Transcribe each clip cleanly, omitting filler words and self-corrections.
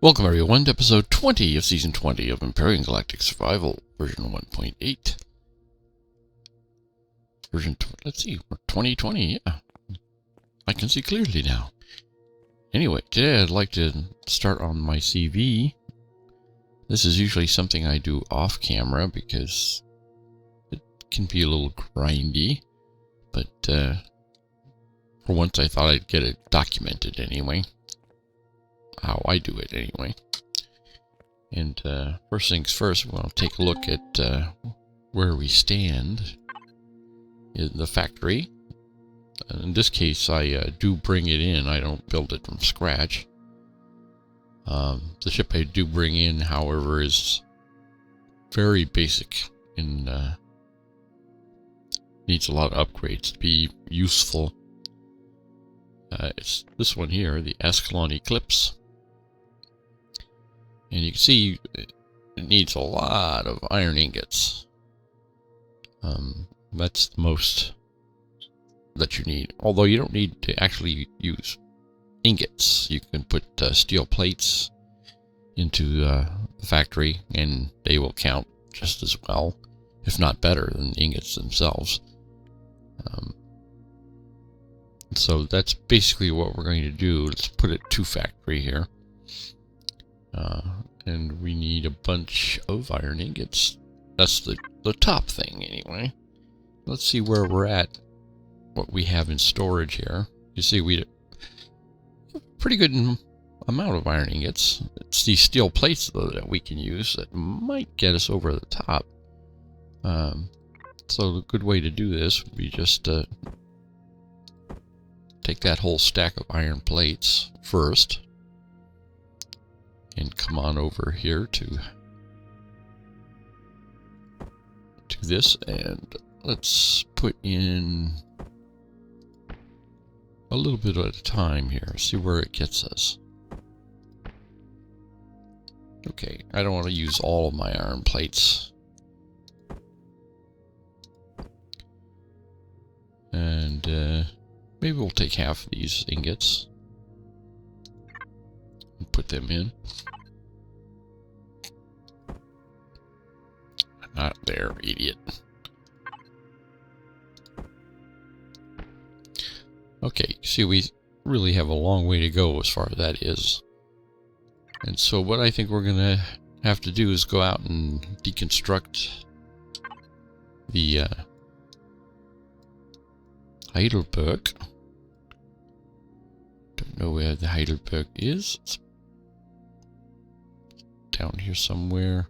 Welcome everyone to episode 20 of season 20 of Empyrion Galactic Survival, version 1.8. Let's see, we're 2020, yeah. I can see clearly now. Anyway, today I'd like to start on my CV. This is usually something I do off camera because it can be a little grindy, but for once I thought I'd get it documented anyway. How I do it anyway. And first things first, we'll take a look at where we stand in the factory. In this case, I do bring it in. I don't build it from scratch. The ship I do bring in, however, is very basic and needs a lot of upgrades to be useful. It's this one here, the Ascalon Eclipse. And you can see it needs a lot of iron ingots. That's the most that you need. Although you don't need to actually use ingots. You can put steel plates into the factory and they will count just as well, if not better, than the ingots themselves. So that's basically what we're going to do. Let's put it to factory here. And we need a bunch of iron ingots. That's the top thing anyway. Let's see where we're at, what we have in storage here. You see we have a pretty good amount of iron ingots. It's these steel plates though that we can use that might get us over the top. So the good way to do this would be just to take that whole stack of iron plates first. And come on over here to this, and let's put in a little bit at a time here, see where it gets us. Okay, I don't want to use all of my iron plates. And maybe we'll take half of these ingots and put them in. Not there, idiot. Okay, see, we really have a long way to go as far as that is. And so what I think we're gonna have to do is go out and deconstruct the Heidelberg. Don't know where the Heidelberg is. It's down here somewhere.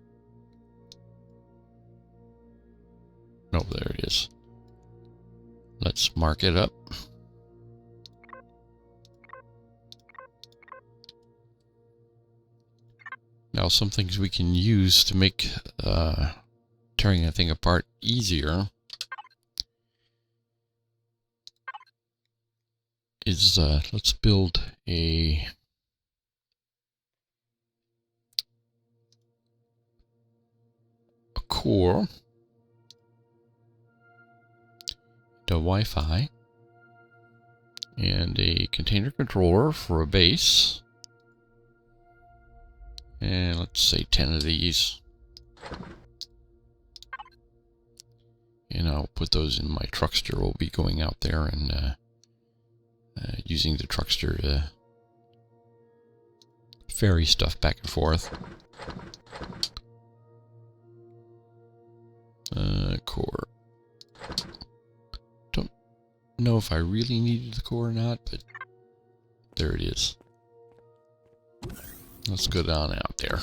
No, there it is. Let's mark it up. Now, some things we can use to make tearing a thing apart easier is let's build a core. A Wi-Fi and a container controller for a base, and let's say 10 of these, and I'll put those in my truckster. We'll be going out there and using the truckster to ferry stuff back and forth. Core. Know if I really needed the core or not, but there it is. Let's go down out there.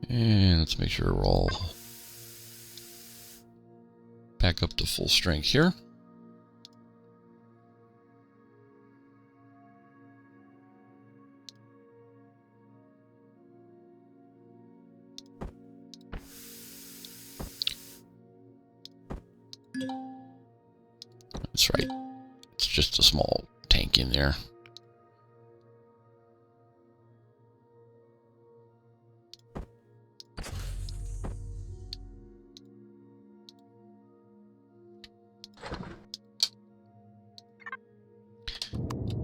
And let's make sure we're all back up to full strength here. That's right. It's just a small tank in there.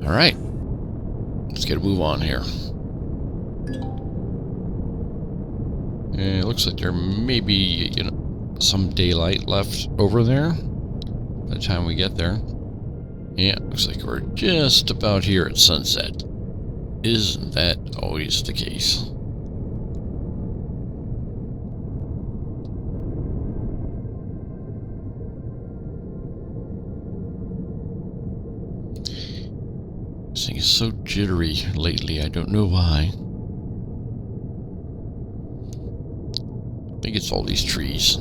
Alright. Let's get a move on here. And it looks like there may be, you know, some daylight left over there by the time we get there. Yeah, looks like we're just about here at sunset. Isn't that always the case? This thing is so jittery lately, I don't know why. I think it's all these trees.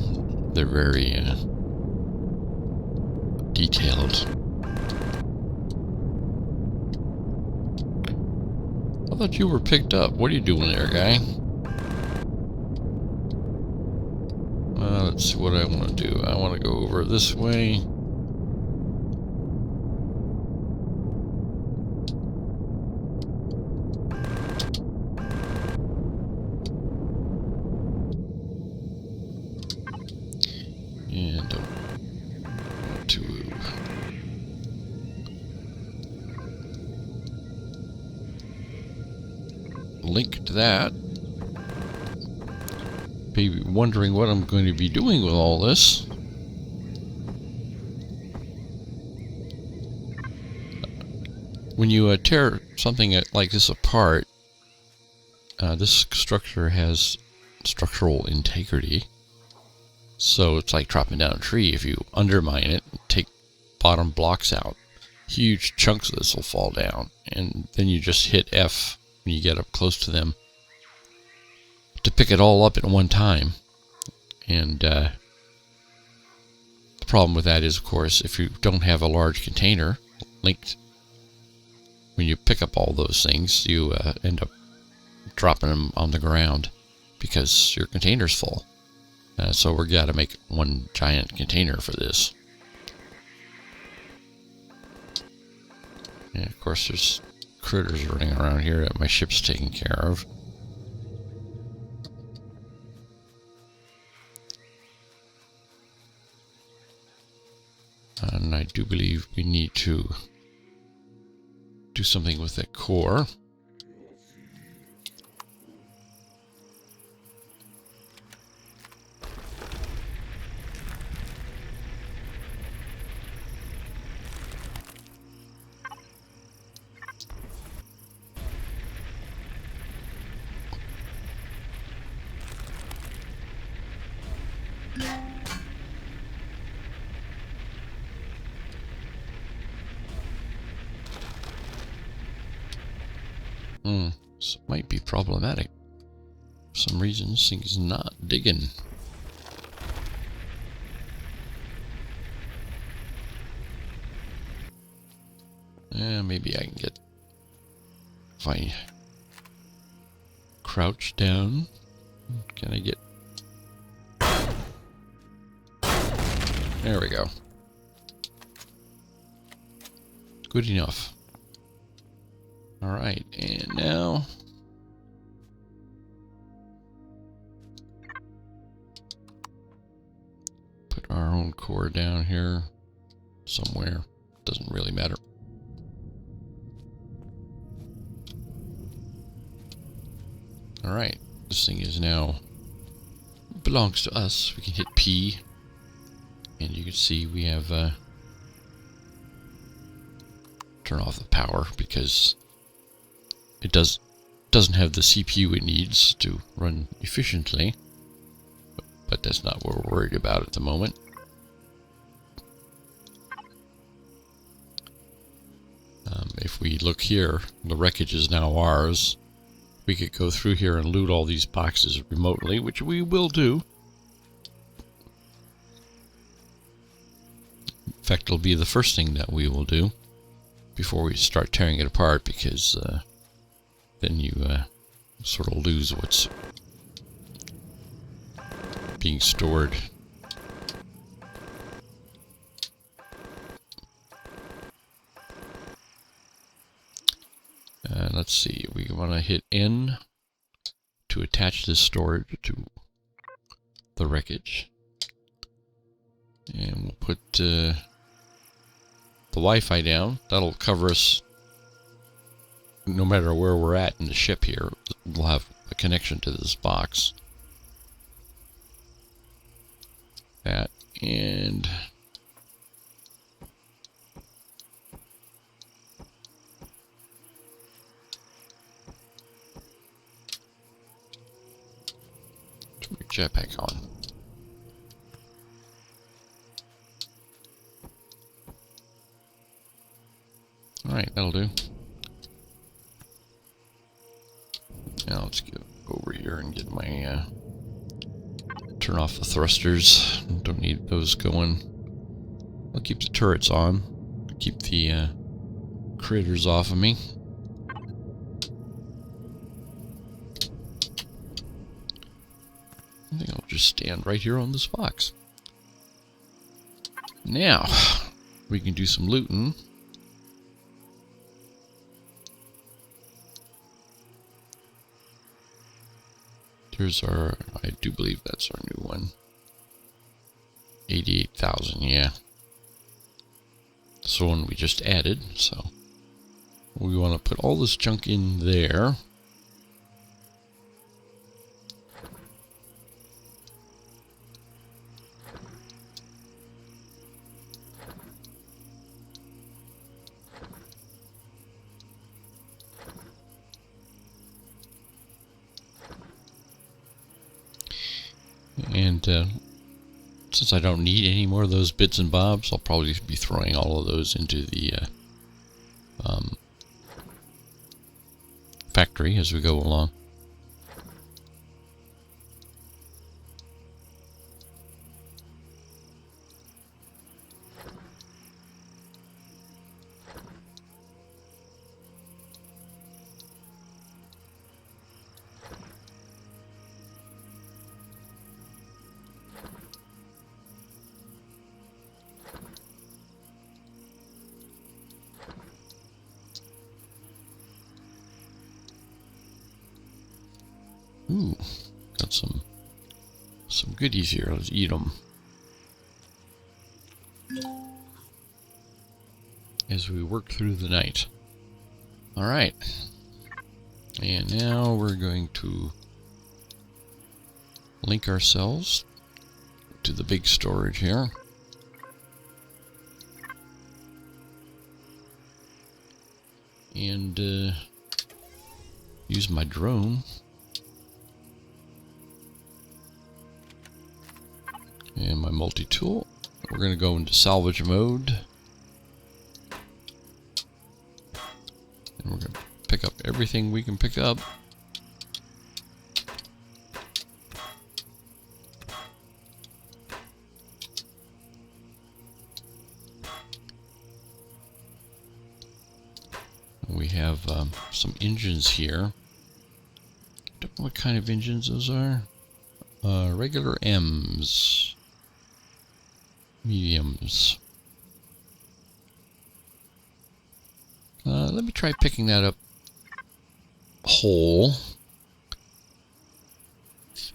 They're very detailed. I thought you were picked up. What are you doing there, guy? Let's see what I want to do. I want to go over this way. And to link to that. Be wondering what I'm going to be doing with all this. When you tear something like this apart, this structure has structural integrity. So it's like chopping down a tree. If you undermine it, take bottom blocks out, huge chunks of this will fall down. And then you just hit F when you get up close to them to pick it all up at one time. And the problem with that is, of course, if you don't have a large container linked, when you pick up all those things, you end up dropping them on the ground because your container's full. So we're got to make one giant container for this. And of course there's critters running around here that my ship's taking care of. And I do believe we need to do something with that core. This might be problematic. For some reason, this thing is not digging. Maybe I can get... If I crouch down, can I get... There we go. Good enough. Alright, and now... Put our own core down here somewhere. Doesn't really matter. Alright, this thing is now... belongs to us. We can hit P. And you can see we have... turn off the power because... it doesn't have the CPU it needs to run efficiently, but that's not what we're worried about at the moment. If we look here, the wreckage is now ours. We could go through here and loot all these boxes remotely, which we will do. In fact, it'll be the first thing that we will do before we start tearing it apart, because then you sort of lose what's being stored. Let's see, we want to hit N to attach this storage to the wreckage. And we'll put the Wi-Fi down. That'll cover us no matter where we're at in the ship here, we'll have a connection to this box. That and turn your jetpack on. Alright, that'll do. Now let's go over here and get my turn off the thrusters. Don't need those going. I'll keep the turrets on. Keep the critters off of me. I think I'll just stand right here on this box. Now we can do some looting. Here's our, I do believe that's our new one. 88,000, yeah. That's the one we just added, so we want to put all this junk in there. And since I don't need any more of those bits and bobs, I'll probably be throwing all of those into the factory as we go along. Ooh, got some goodies here. Let's eat them. As we work through the night. Alright. And now we're going to link ourselves to the big storage here. And use my drone. And my multi-tool. We're going to go into salvage mode. And we're going to pick up everything we can pick up. We have some engines here. Don't know what kind of engines those are. Regular M's. Mediums. Let me try picking that up whole.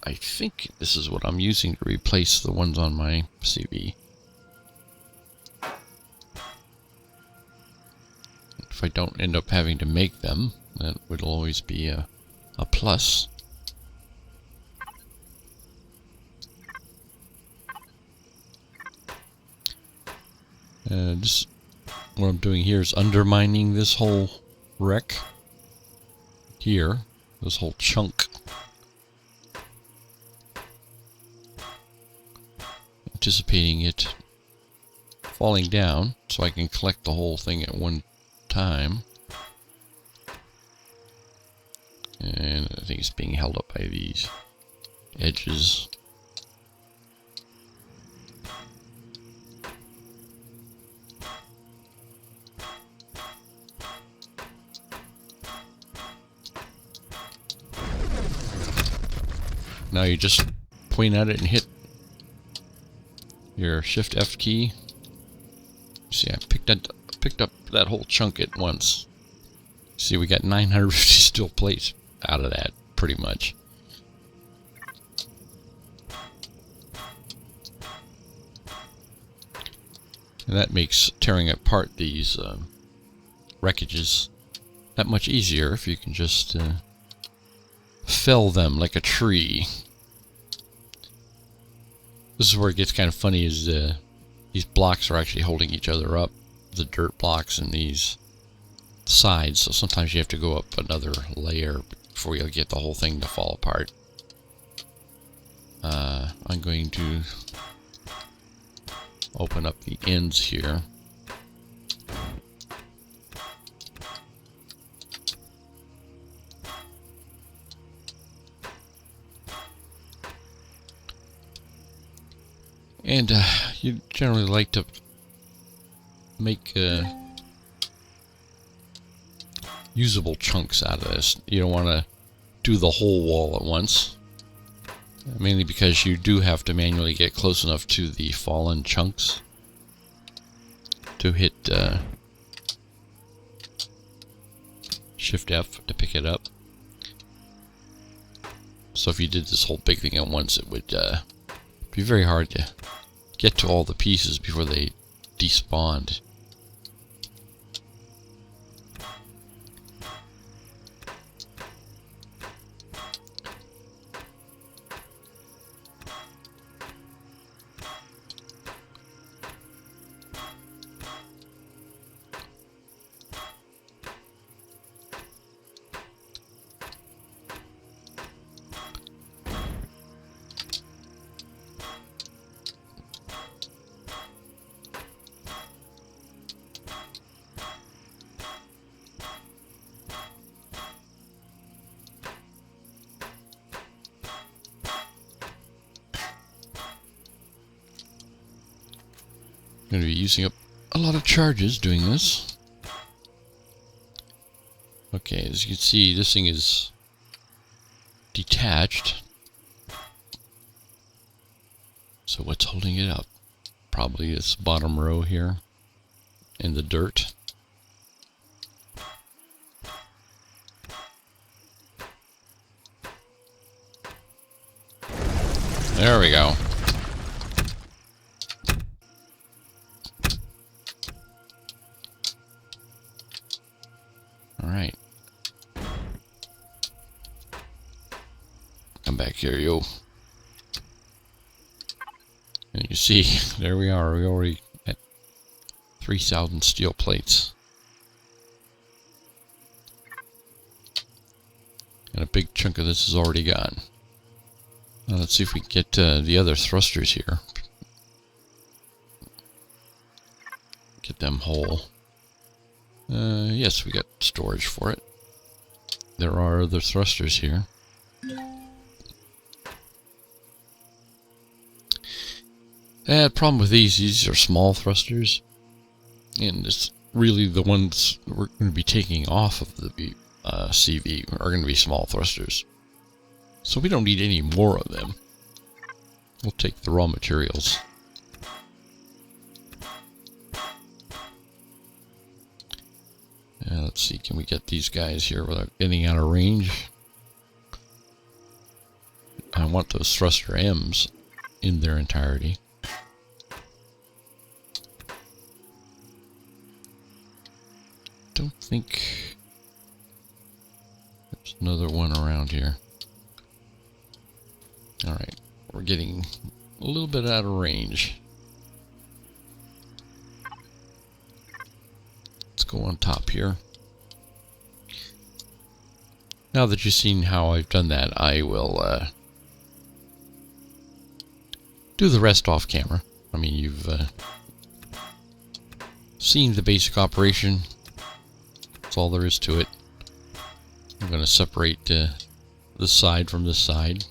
I think this is what I'm using to replace the ones on my CV. If I don't end up having to make them, that would always be a plus. Just what I'm doing here is undermining this whole wreck here, this whole chunk. Anticipating it falling down so I can collect the whole thing at one time. And I think it's being held up by these edges. Now you just point at it and hit your Shift F key. See, I picked up that whole chunk at once. See, we got 950 steel plates out of that, pretty much. And that makes tearing apart these wreckages that much easier if you can just fell them like a tree. This is where it gets kind of funny, is these blocks are actually holding each other up, the dirt blocks and these sides, so sometimes you have to go up another layer before you get the whole thing to fall apart. I'm going to open up the ends here. And you generally like to make usable chunks out of this. You don't want to do the whole wall at once. Mainly because you do have to manually get close enough to the fallen chunks to hit Shift F to pick it up. So if you did this whole big thing at once, it would be very hard to get to all the pieces before they despawned. I'm going to be using up a lot of charges doing this. Okay, as you can see, this thing is detached. So what's holding it up? Probably this bottom row here in the dirt. There we go. Alright. Come back here, yo. And you see, there we are. We're already at 3,000 steel plates. And a big chunk of this is already gone. Now let's see if we can get the other thrusters here. Get them whole. Yes, we got storage for it. There are other thrusters here. The problem with these are small thrusters. And it's really the ones we're going to be taking off of the CV are going to be small thrusters. So we don't need any more of them. We'll take the raw materials. Let's see, can we get these guys here without getting out of range? I want those thruster M's in their entirety. Don't think there's another one around here. Alright, we're getting a little bit out of range. Let's go on top here. Now that you've seen how I've done that, I will do the rest off camera. I mean, you've seen the basic operation. That's all there is to it. I'm going to separate this side from this side.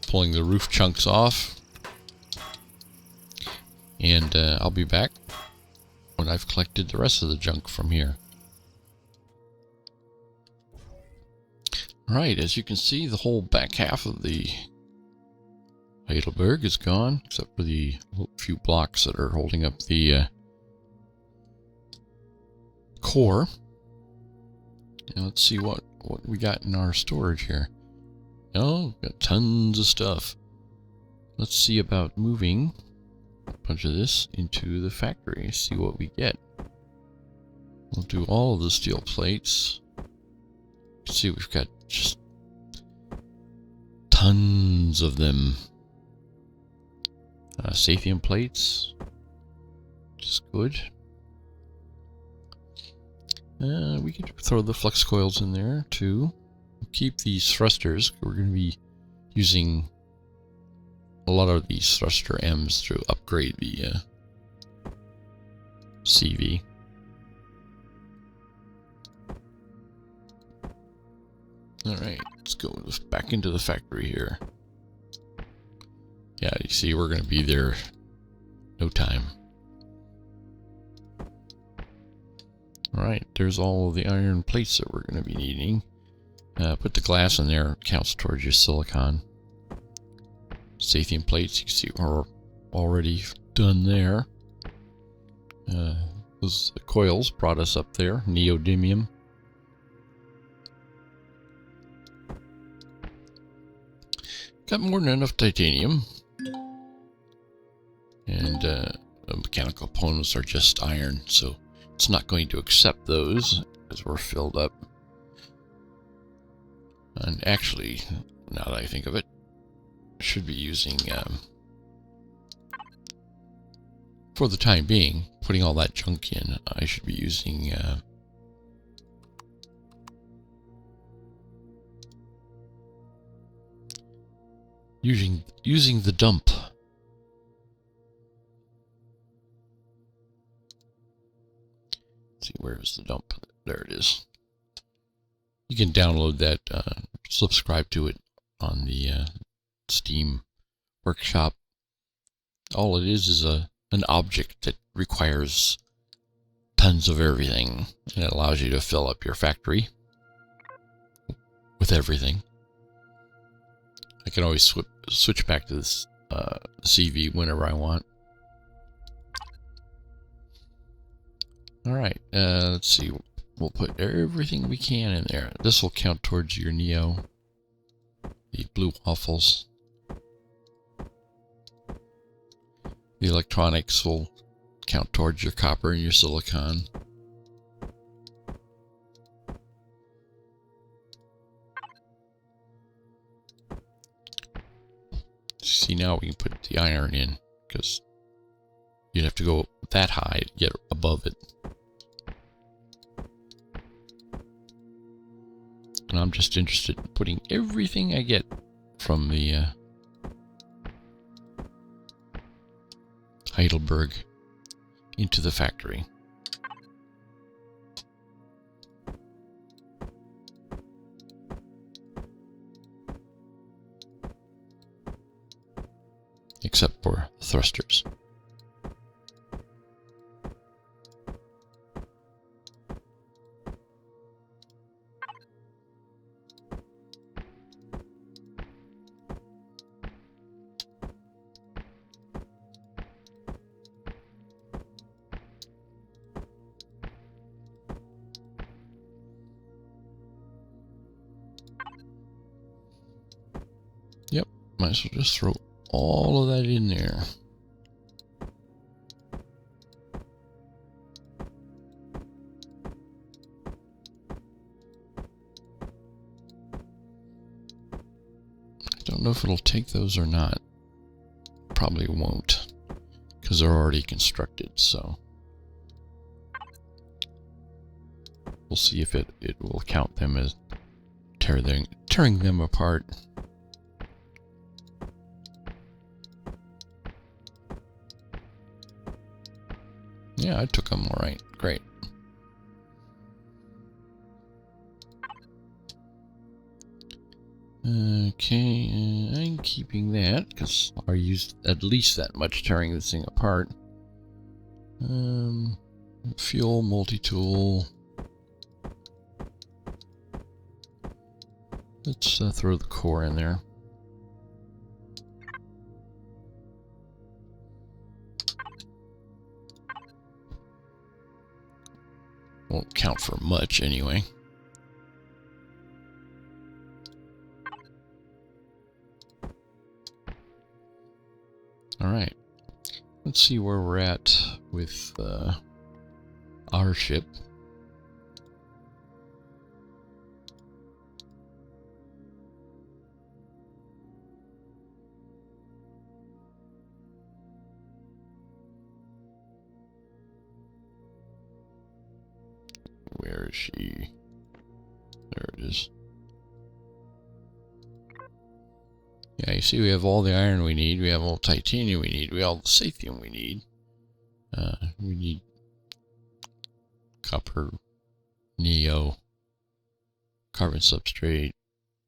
Pulling the roof chunks off. And I'll be back when I've collected the rest of the junk from here. Alright, as you can see, the whole back half of the Heidelberg is gone, except for the few blocks that are holding up the core. And let's see what we got in our storage here. Oh, got tons of stuff. Let's see about moving a bunch of this into the factory. See what we get. We'll do all of the steel plates. See, we've got just tons of them. Saphium plates, which is good. We can throw the flux coils in there too. Keep these thrusters. We're going to be using a lot of these thruster M's to upgrade the CV. Alright, let's go back into the factory here. Yeah, you see, we're going to be there no time. Alright, there's all of the iron plates that we're going to be needing. Put the glass in there, counts towards your silicon. Saphium plates, you can see are already done there. Those coils brought us up there, neodymium. Got more than enough titanium. And the mechanical components are just iron, so it's not going to accept those as we're filled up. And actually, now that I think of it, I should be using, for the time being, putting all that junk in, I should be using using the dump. Let's see, where is the dump? There it is. You can download that, subscribe to it on the Steam workshop. All it is an object that requires tons of everything, and it allows you to fill up your factory with everything. I can always switch back to this CV whenever I want. Alright, let's see. We'll put everything we can in there. This will count towards your Neo. The blue waffles. The electronics will count towards your copper and your silicon. See, now we can put the iron in, because you'd have to go that high to get above it. And I'm just interested in putting everything I get from the Heidelberg into the factory. Except for the thrusters. Yep, might as well just throw all of that in there. I don't know if it'll take those or not. Probably won't, because they're already constructed, so we'll see if it will count them as tearing them apart. Yeah, I took them all right. Great. Okay, I'm keeping that because I used at least that much tearing this thing apart. Fuel, multi-tool. Let's throw the core in there. Won't count for much anyway. Alright, let's see where we're at with our ship. is she? There it is. Yeah, you see we have all the iron we need, we have all the titanium we need, we have all the sathium we need. We need copper, neo, carbon substrate,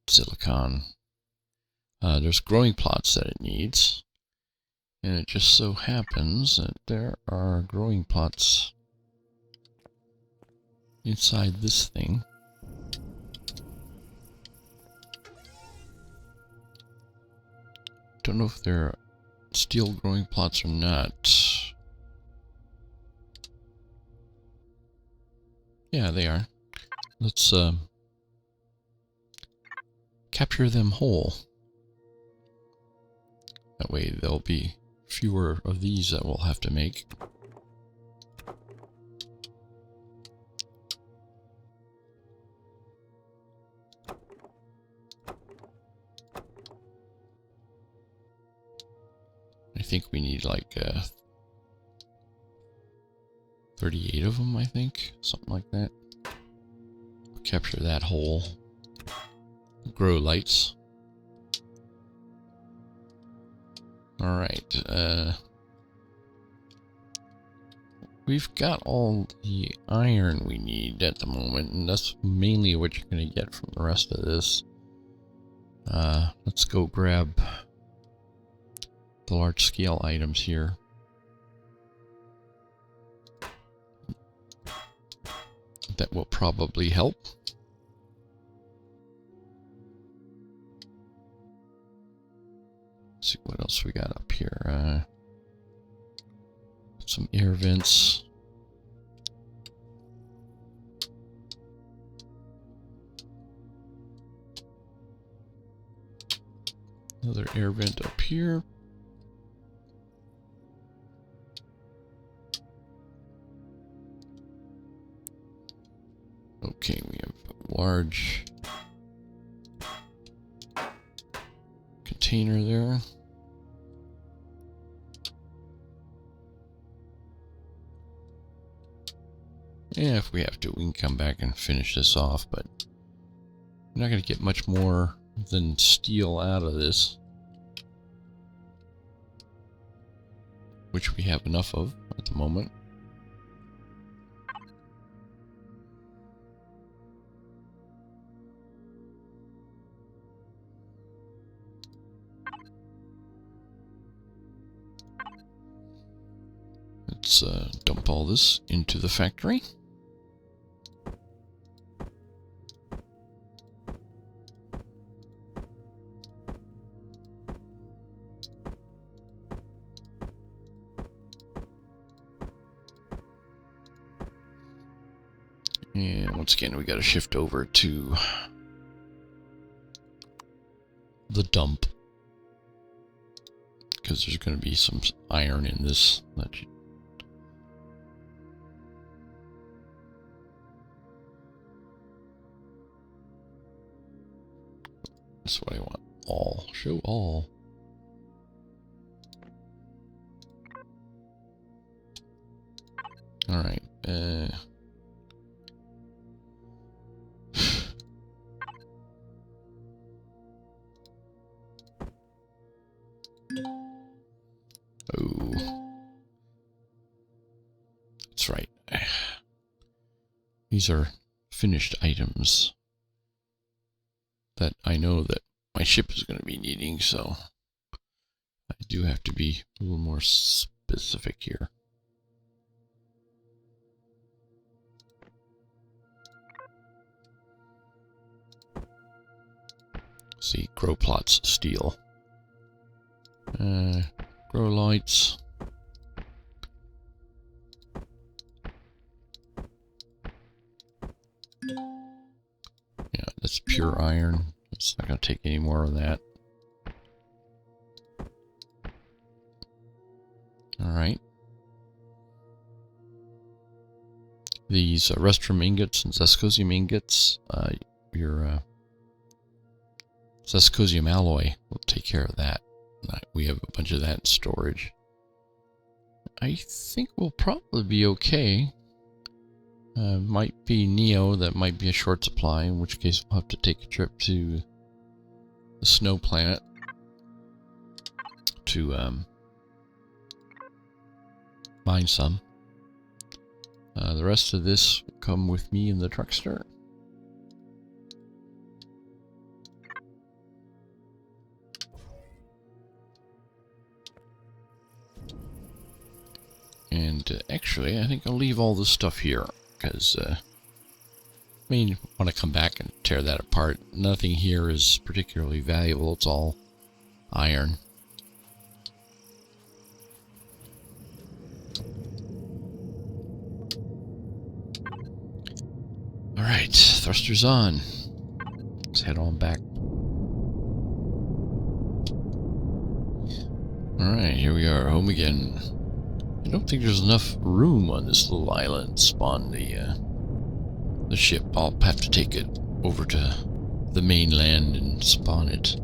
silicon. There's growing plots that it needs. And it just so happens that there are growing plots inside this thing. Don't know if they're steel growing plots or not. Yeah, they are. Let's capture them whole. That way there'll be fewer of these that we'll have to make. I think we need like 38 of them, I think. Something like that. Capture that whole. Grow lights. Alright. We've got all the iron we need at the moment, and that's mainly what you're going to get from the rest of this. Let's go grab the large scale items here. That will probably help. Let's see what else we got up here. Some air vents. Another air vent up here. Okay, we have a large container there. Yeah, if we have to, we can come back and finish this off, but we're not going to get much more than steel out of this, which we have enough of at the moment. Let's dump all this into the factory. And once again, we got to shift over to the dump, because there's going to be some iron in this that you... That's what I want. All. Show all. Alright. Oh. That's right. These are finished items that I know that my ship is going to be needing, so I do have to be a little more specific here. See, grow plots, steel. Grow lights. Yeah, that's pure iron. It's not going to take any more of that. Alright. These rustrum ingots and zescosium ingots, your zescosium alloy will take care of that. We have a bunch of that in storage. I think we'll probably be okay. Might be Neo, that might be a short supply, in which case we'll have to take a trip to the snow planet to mine some. The rest of this will come with me in the truckster. And actually, I think I'll leave all this stuff here, because I mean, want to come back and tear that apart. Nothing here is particularly valuable. It's all iron. Alright, thrusters on. Let's head on back. Alright, here we are, home again. I don't think there's enough room on this little island to spawn the ship. I'll have to take it over to the mainland and spawn it.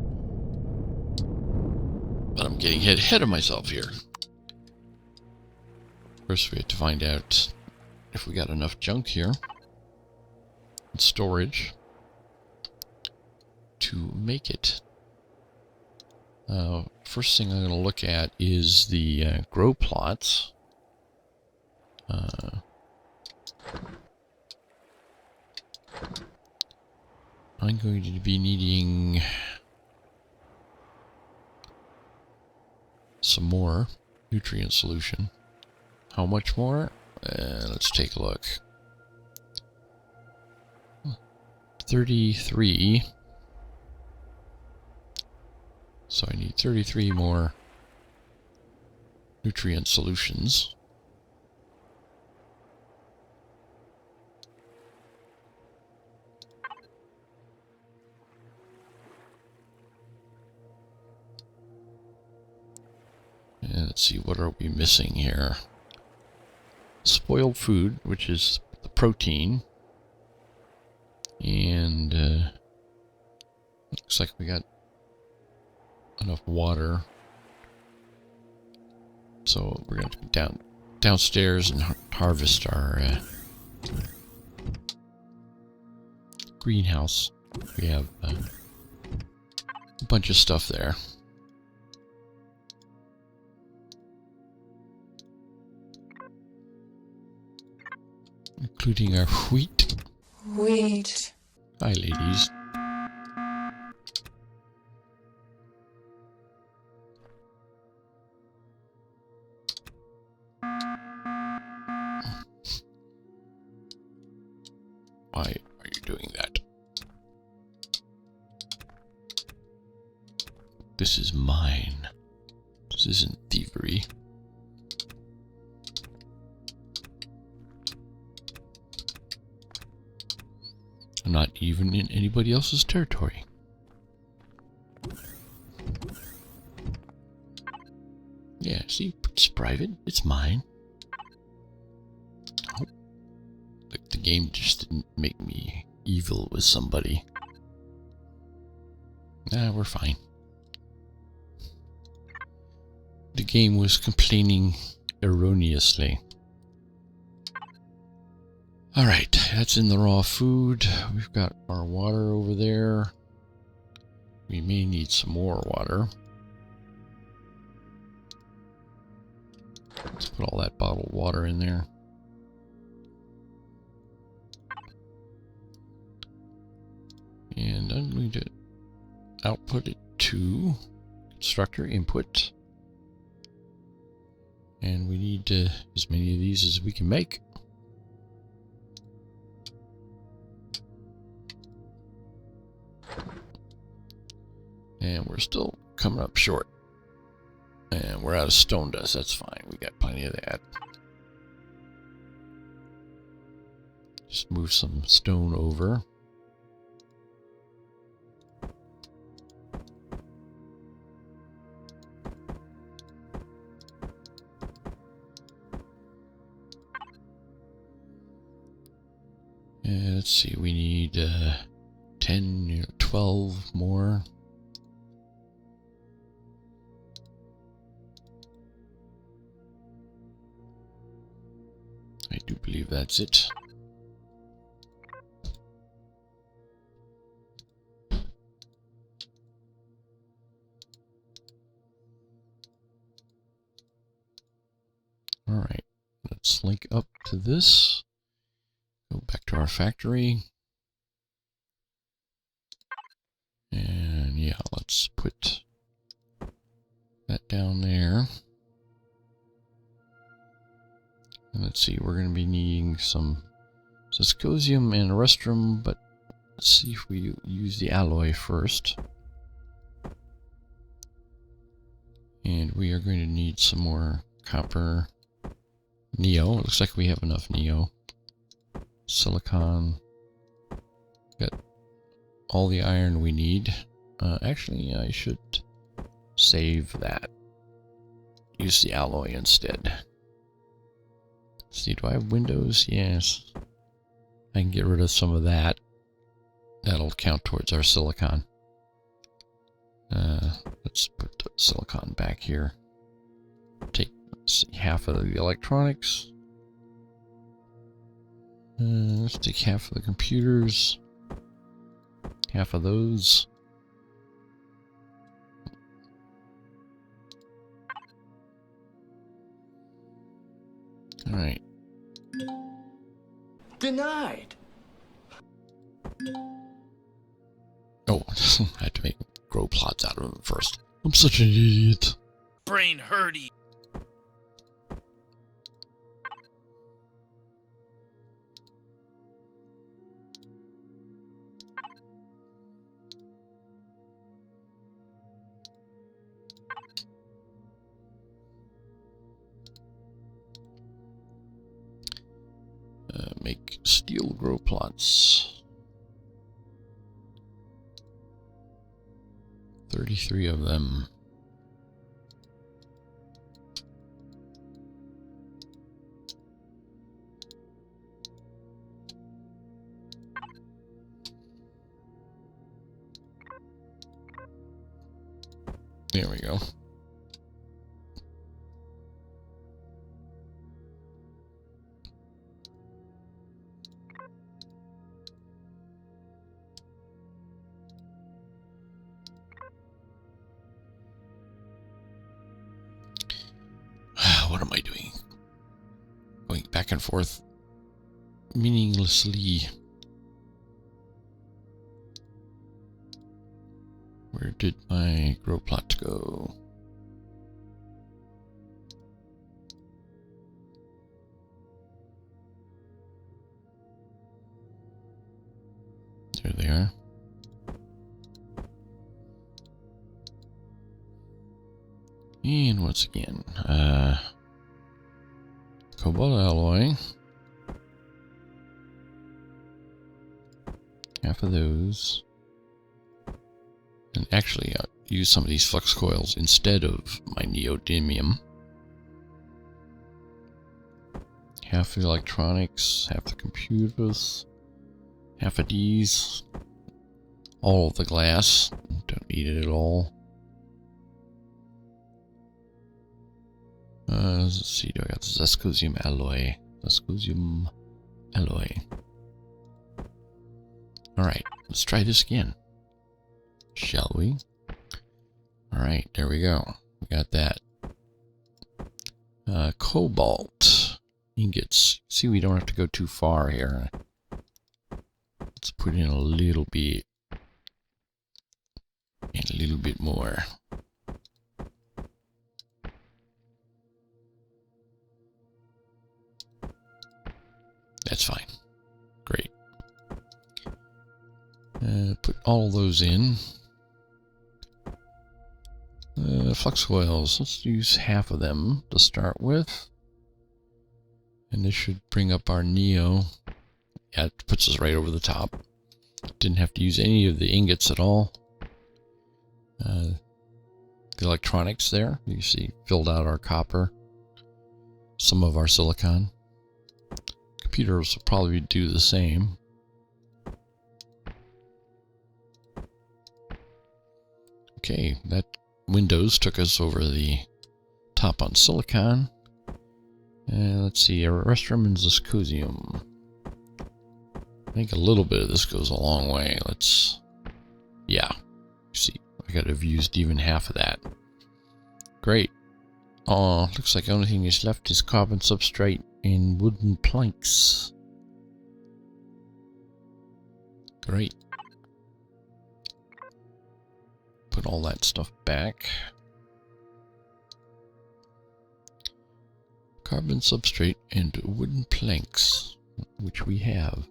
But I'm getting ahead of myself here. First we have to find out if we got enough junk here and storage to make it. First thing I'm going to look at is the grow plots. I'm going to be needing some more nutrient solution. How much more? Let's take a look. 33. So I need 33 more nutrient solutions. And let's see, what are we missing here? Spoiled food, which is the protein. And looks like we got enough water. So we're going to go downstairs and harvest our greenhouse. We have a bunch of stuff there. Including our wheat. Wheat. Hi, ladies. Why are you doing that? This is mine. This isn't thievery. I'm not even in anybody else's territory. Yeah, see, it's private. It's mine. Oh. Like the game just didn't make me evil with somebody. Nah, we're fine. The game was complaining erroneously. Alright, that's in the raw food. We've got our water over there. We may need some more water. Let's put all that bottled water in there. And I'm going to output it to constructor input. And we need as many of these as we can make. And we're still coming up short. And we're out of stone dust. That's fine. We got plenty of that. Just move some stone over. And let's see. We need 10, 12 more. I do believe that's it. let's link up to this. Go back to our factory. And yeah, let's put that down there. And let's see, we're going to be needing some Syscosium and Restrum, but let's see if we use the alloy first. And we are going to need some more copper. Neo, it looks like we have enough Neo. Silicon. Got all the iron we need. Actually, I should save that. Use the alloy instead. Let's see, do I have windows? Yes. I can get rid of some of that. That'll count towards our silicon. Let's put the silicon back here. Take, let's see, half of the electronics. Let's take half of the computers. Half of those. All right. Denied. Oh, I had to make grow plots out of them first. I'm such an idiot. Brain hurty. Make steel grow plots. 33 of them. There we go. What am I doing? Going back and forth meaninglessly. Where did my grow plot go? There they are. And once again, cobalt alloy. Half of those. And actually, I'll use some of these flux coils instead of my neodymium. Half the electronics, half the computers, half of these. All of the glass. Don't need it at all. Let's see, do I got the Syscosium alloy? Syscosium alloy. Alright, let's try this again. Shall we? Alright, there we go. We got that. Cobalt ingots. See, we don't have to go too far here. Let's put in a little bit. And a little bit more. That's fine. Great. Put all those in. Flux coils. Let's use half of them to start with. And this should bring up our Neo. Yeah, it puts us right over the top. Didn't have to use any of the ingots at all. The electronics there, you see, filled out our copper. Some of our silicon. Computers will probably do the same. Okay, that Windows took us over the top on silicon. And let's see, a Restrum and Syscosium. I think a little bit of this goes a long way. Let's, yeah, see, I could have used even half of that. Great. Oh, looks like the only thing is left is carbon substrate and wooden planks. Great. Put all that stuff back. Carbon substrate and wooden planks, which we have.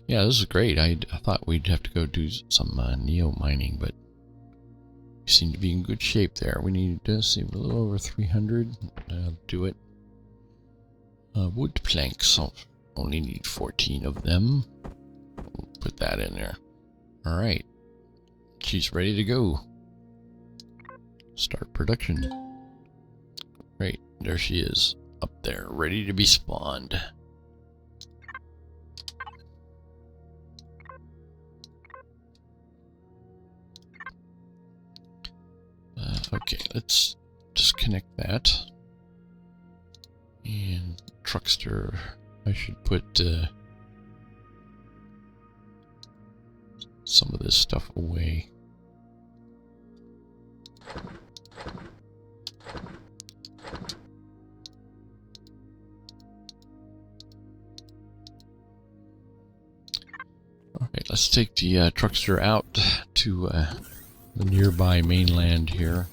Yeah, this is great. I thought we'd have to go do some neo mining, but we seem to be in good shape there. We need to see a little over 300. Do it. Wood planks. I'll only need 14 of them. We'll put that in there. All right. She's ready to go. Start production. Great. There she is. Up there, ready to be spawned. Okay, let's disconnect that. And Truckster, I should put some of this stuff away. Alright, let's take the Truckster out to the nearby mainland here.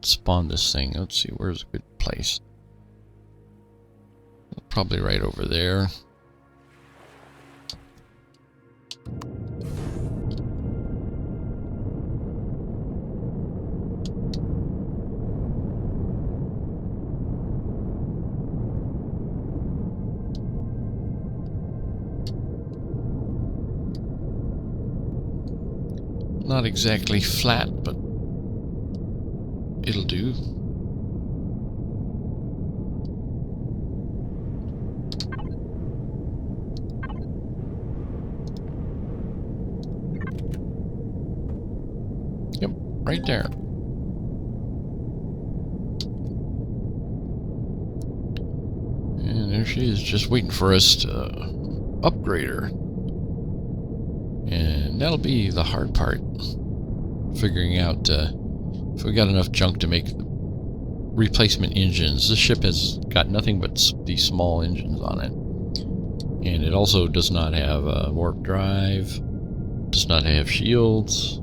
Spawn this thing. Let's see, where's a good place? Probably right over there. Not exactly flat, but it'll do. Yep, right there. And there she is, just waiting for us to upgrade her. And that'll be the hard part. Figuring out if we got enough junk to make replacement engines. This ship has got nothing but these small engines on it. And it also does not have a warp drive. Does not have shields.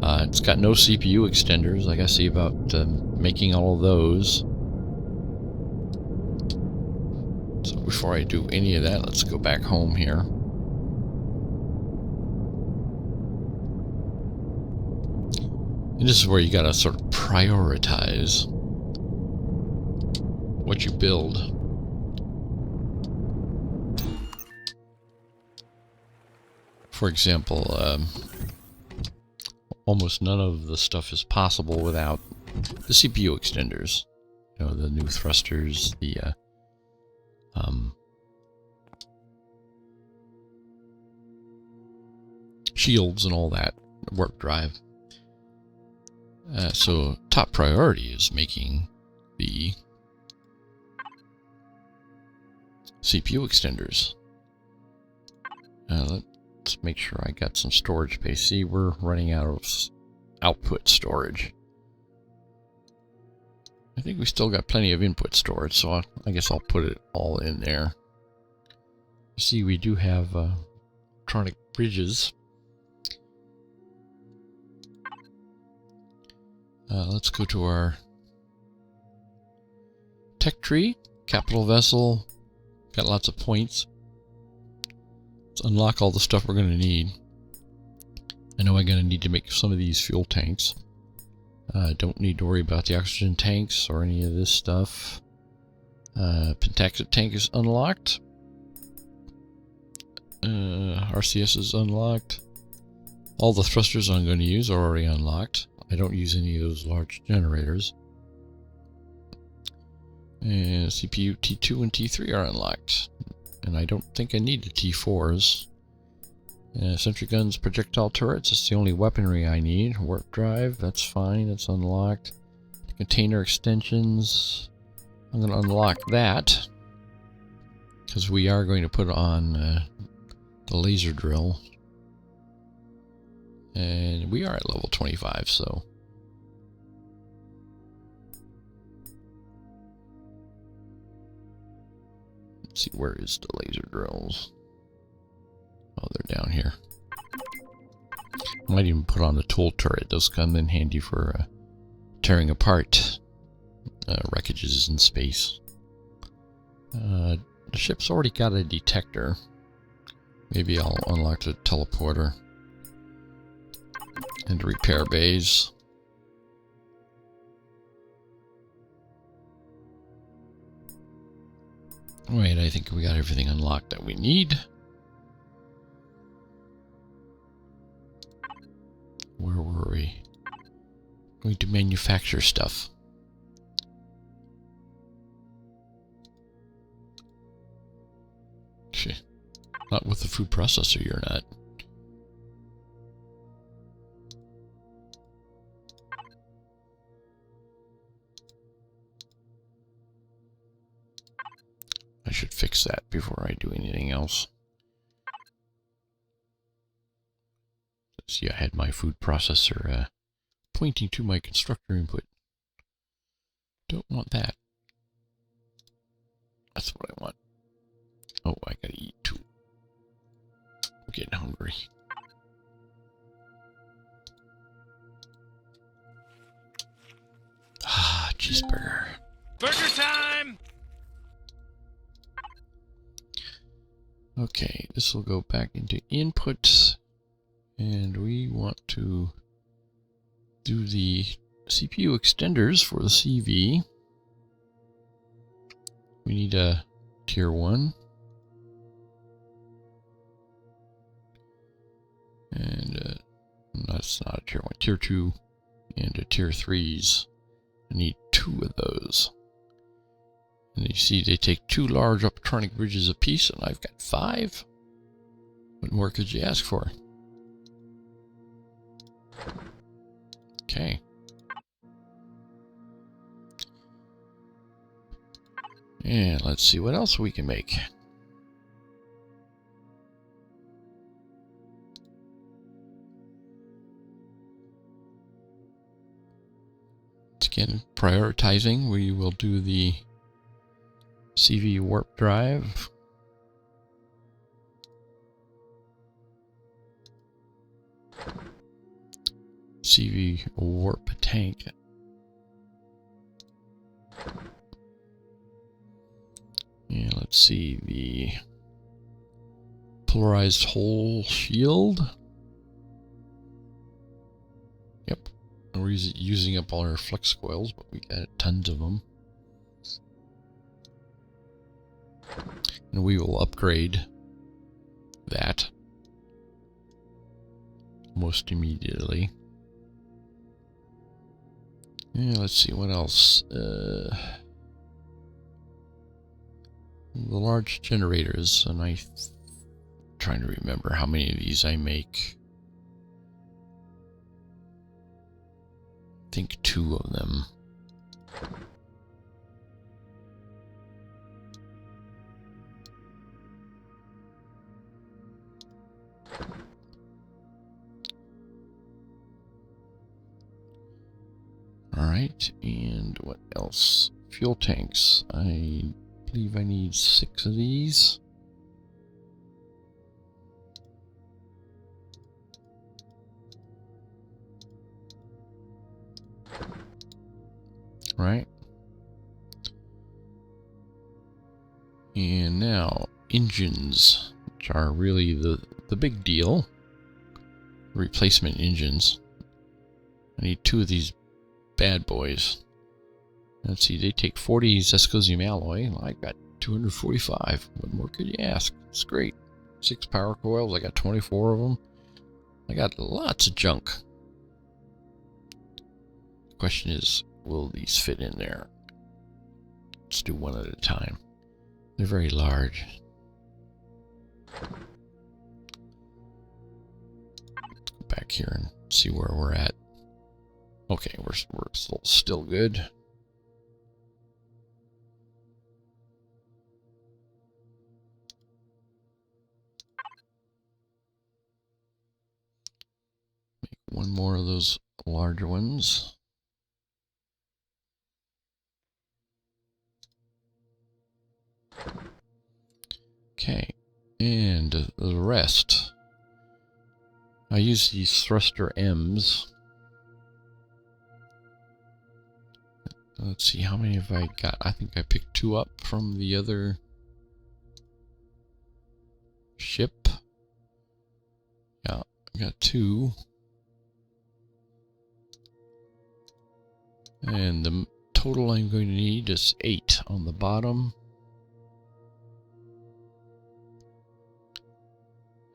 It's got no CPU extenders. I gotta see about making all of those. So before I do any of that, let's go back home here. And this is where you gotta sort of prioritize what you build. For example, almost none of the stuff is possible without the CPU extenders. You know, the new thrusters, the shields and all that, warp drive. So top priority is making the CPU extenders. Let's make sure I got some storage space. See, we're running out of output storage. I think we still got plenty of input storage, so I guess I'll put it all in there. See, we do have electronic bridges. Let's go to our tech tree, capital vessel, got lots of points. Let's unlock all the stuff we're going to need. I know I'm going to need to make some of these fuel tanks. Don't need to worry about the oxygen tanks or any of this stuff. Pentaxid tank is unlocked. RCS is unlocked. All the thrusters I'm going to use are already unlocked. I don't use any of those large generators. And CPU T2 and T3 are unlocked. And I don't think I need the T4s. Sentry guns, projectile turrets, that's the only weaponry I need. Warp drive, that's fine, it's unlocked. Container extensions, I'm going to unlock that. because we are going to put on the laser drill. And we are at level 25, so... Let's see, where is the laser drills? Oh, they're down here. Might even put on the tool turret. Those come in handy for tearing apart wreckages in space. The ship's already got a detector. Maybe I'll unlock the teleporter. And repair bays. Wait, I think we got everything unlocked that we need. Where were we? Going to manufacture stuff. Shit. Not with the food processor, you're not. I should fix that before I do anything else. See, I had my food processor pointing to my constructor input. Don't want that. That's what I want. Oh, I gotta eat too. I'm getting hungry. Ah, cheeseburger. Burger time! Okay, this will go back into inputs. And we want to do the CPU extenders for the CV. We need a tier 1. And that's not a tier 1, tier 2 and a tier 3s. I need 2 of those. And you see they take 2 large optronic bridges apiece, and I've got 5. What more could you ask for? Okay. And let's see what else we can make. Again, prioritizing, we will do the CV warp drive. CV warp tank. And let's see, the polarized hull shield. Yep. We're using up all our flex coils, but we got tons of them. And we will upgrade that most immediately. Yeah, let's see what else. The large generators, and I'm trying to remember how many of these I make. I think 2 of them. Alright, and what else? Fuel tanks. I believe I need 6 of these. Right. And now, engines, which are really the big deal. Replacement engines. I need 2 of these bad boys. Let's see, they take 40 zescosium alloy. I got 245. What more could you ask? It's great. 6 power coils. I got 24 of them. I got lots of junk. The question is, will these fit in there? Let's do one at a time. They're very large. Let's go back here and see where we're at. Okay, we're still good. one more of those larger ones. Okay, and the rest. I use these thruster M's. Let's see, how many have I got? I think I picked 2 up from the other ship. Yeah, I got 2. And the total I'm going to need is 8 on the bottom.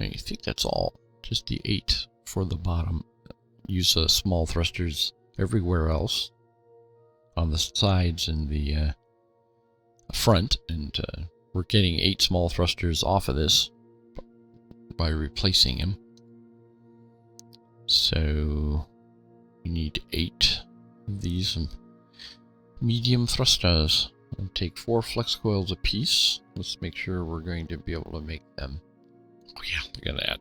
I think that's all. Just the 8 for the bottom. Use small thrusters everywhere else. On the sides and the front. And we're getting 8 small thrusters off of this by replacing them. So we need 8 of these medium thrusters. I'll take 4 flex coils a piece. Let's make sure we're going to be able to make them. Oh yeah, look at that.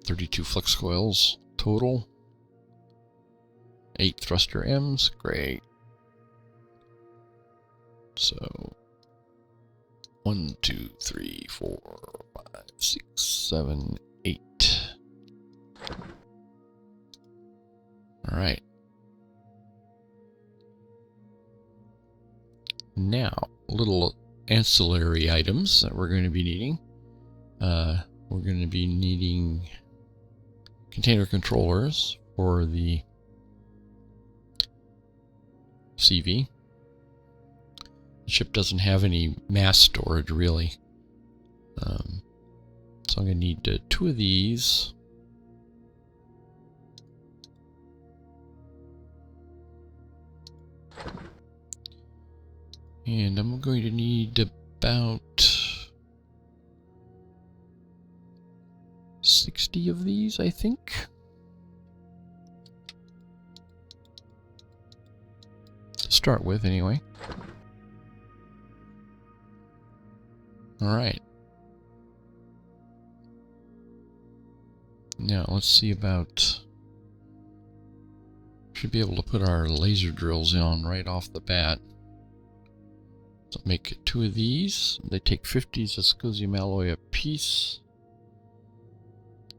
32 flex coils total. 8 thruster M's, great. So 1, 2, 3, 4, 5, 6, 7, 8. All right. Now, little ancillary items that we're going to be needing. We're going to be needing container controllers for the CV. The ship doesn't have any mass storage really. So I'm going to need 2 of these. And I'm going to need about 60 of these, I think. To start with, anyway. Alright. Now, let's see about... Should be able to put our laser drills on right off the bat. So make 2 of these. They take 50 Zascosium alloy a piece.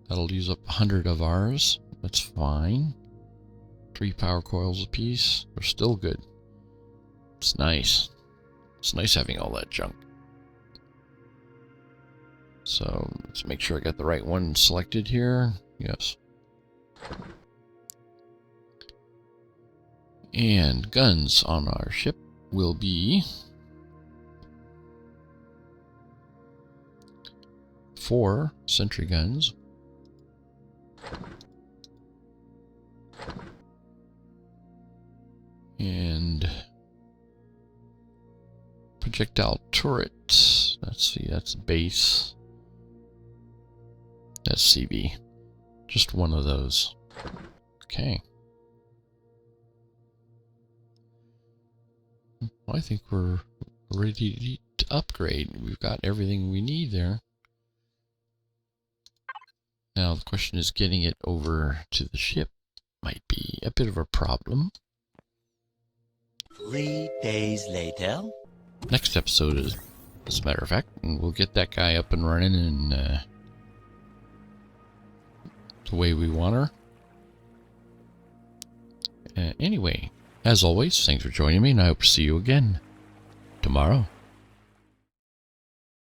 That'll use up 100 of ours. That's fine. 3 power coils a piece. They're still good. It's nice. It's nice having all that junk. So let's make sure I got the right one selected here. Yes. And guns on our ship will be 4 sentry guns. And projectile turret. Let's see, that's base. That's CV. Just one of those. Okay. Well, I think we're ready to upgrade. We've got everything we need there. Now the question is getting it over to the ship might be a bit of a problem. 3 days later. Next episode is, as a matter of fact, and we'll get that guy up and running and the way we want her. Anyway, as always, thanks for joining me, and I hope to see you again tomorrow.